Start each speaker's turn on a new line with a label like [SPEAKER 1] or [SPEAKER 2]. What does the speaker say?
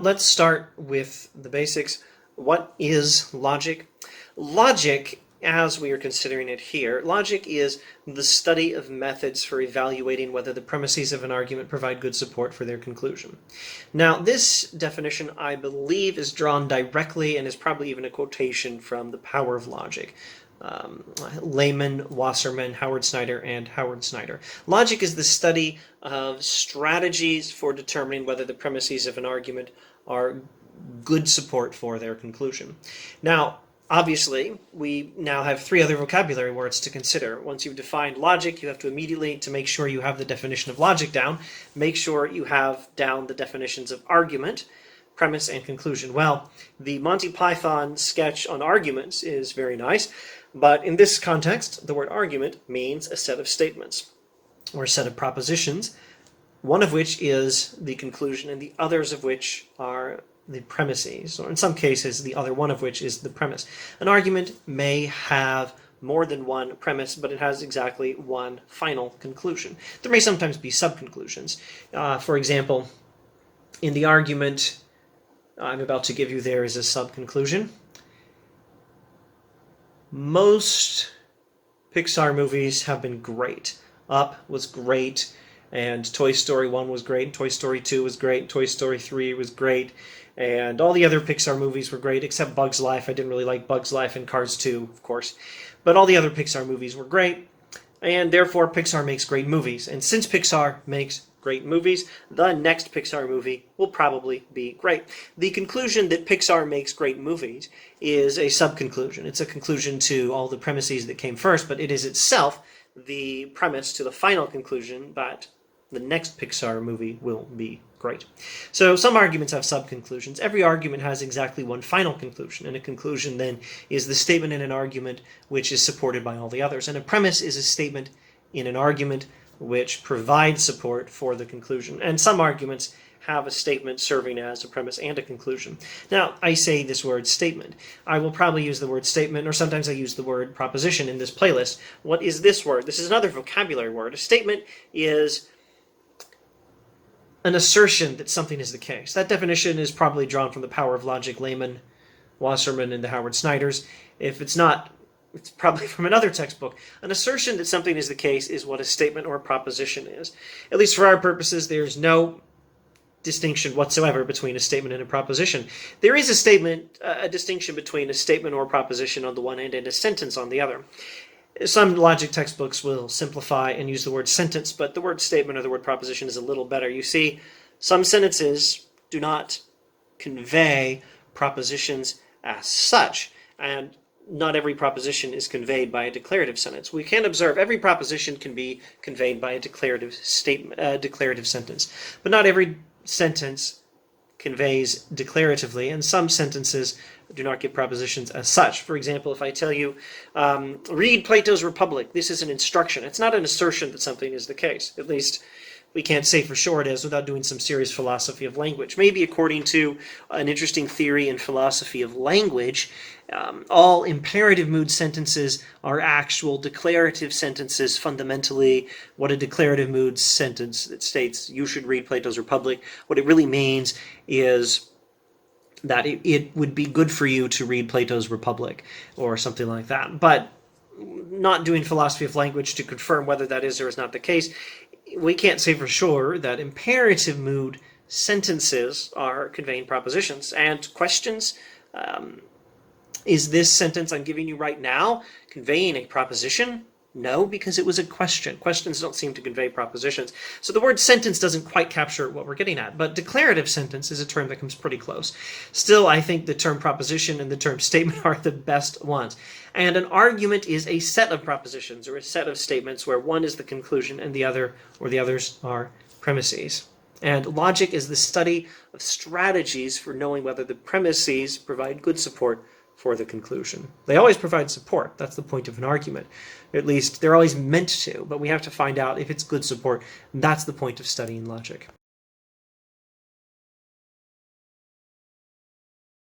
[SPEAKER 1] let's start with the basics. What is logic? Logic, as we are considering it here, logic is the study of methods for evaluating whether the premises of an argument provide good support for their conclusion. Now, this definition, I believe, is drawn directly and is probably even a quotation from The Power of Logic. Lehman, Wasserman, Howard Snyder, and Howard Snyder. Logic is the study of strategies for determining whether the premises of an argument are good support for their conclusion. Now, obviously, we now have three other vocabulary words to consider. Once you've defined logic, you have to immediately, to make sure you have the definition of logic down, make sure you have down the definitions of argument, premise, and conclusion. Well, the Monty Python sketch on arguments is very nice, but in this context, the word argument means a set of statements, or a set of propositions, one of which is the conclusion, and the others of which are the premises, or in some cases, the other one of which is the premise. An argument may have more than one premise, but it has exactly one final conclusion. There may sometimes be sub-conclusions. For example, in the argument I'm about to give you, there is a sub-conclusion. Most Pixar movies have been great. Up was great, and Toy Story 1 was great, and Toy Story 2 was great, and Toy Story 3 was great, and all the other Pixar movies were great, except Bug's Life. I didn't really like Bug's Life, and Cars 2, of course. But all the other Pixar movies were great, and therefore Pixar makes great movies. And since Pixar makes great movies, the next Pixar movie will probably be great. The conclusion that Pixar makes great movies is a sub-conclusion. It's a conclusion to all the premises that came first, but it is itself the premise to the final conclusion that the next Pixar movie will be great. So some arguments have sub-conclusions. Every argument has exactly one final conclusion, and a conclusion then is the statement in an argument which is supported by all the others. And a premise is a statement in an argument which provides support for the conclusion. And some arguments have a statement serving as a premise and a conclusion. Now, I say this word statement. I will probably use the word statement, or sometimes I use the word proposition in this playlist. What is this word? This is another vocabulary word. A statement is an assertion that something is the case. That definition is probably drawn from The Power of Logic, Lehman, Wasserman, and the Howard Snyders. If it's not, it's probably from another textbook. An assertion that something is the case is what a statement or a proposition is. At least for our purposes, there's no distinction whatsoever between a statement and a proposition. There is a distinction between a statement or a proposition on the one hand and a sentence on the other. Some logic textbooks will simplify and use the word sentence, but the word statement or the word proposition is a little better. You see, some sentences do not convey propositions as such, and not every proposition is conveyed by a declarative sentence. We can observe every proposition can be conveyed by a declarative statement, declarative sentence, but not every sentence conveys declaratively, and some sentences do not give propositions as such. For example, if I tell you, read Plato's Republic, this is an instruction. It's not an assertion that something is the case. At least we can't say for sure it is without doing some serious philosophy of language. Maybe according to an interesting theory in philosophy of language, all imperative mood sentences are actual declarative sentences. Fundamentally, what a declarative mood sentence that states you should read Plato's Republic, what it really means is that it would be good for you to read Plato's Republic or something like that. But not doing philosophy of language to confirm whether that is or is not the case, we can't say for sure that imperative mood sentences are conveying propositions. And questions, is this sentence I'm giving you right now conveying a proposition? No, because it was a question. Questions don't seem to convey propositions. So the word sentence doesn't quite capture what we're getting at, but declarative sentence is a term that comes pretty close. Still, I think the term proposition and the term statement are the best ones. And an argument is a set of propositions or a set of statements where one is the conclusion and the other or the others are premises. And logic is the study of strategies for knowing whether the premises provide good support for the conclusion. They always provide support. That's the point of an argument. At least they're always meant to, but we have to find out if it's good support. That's the point of studying logic.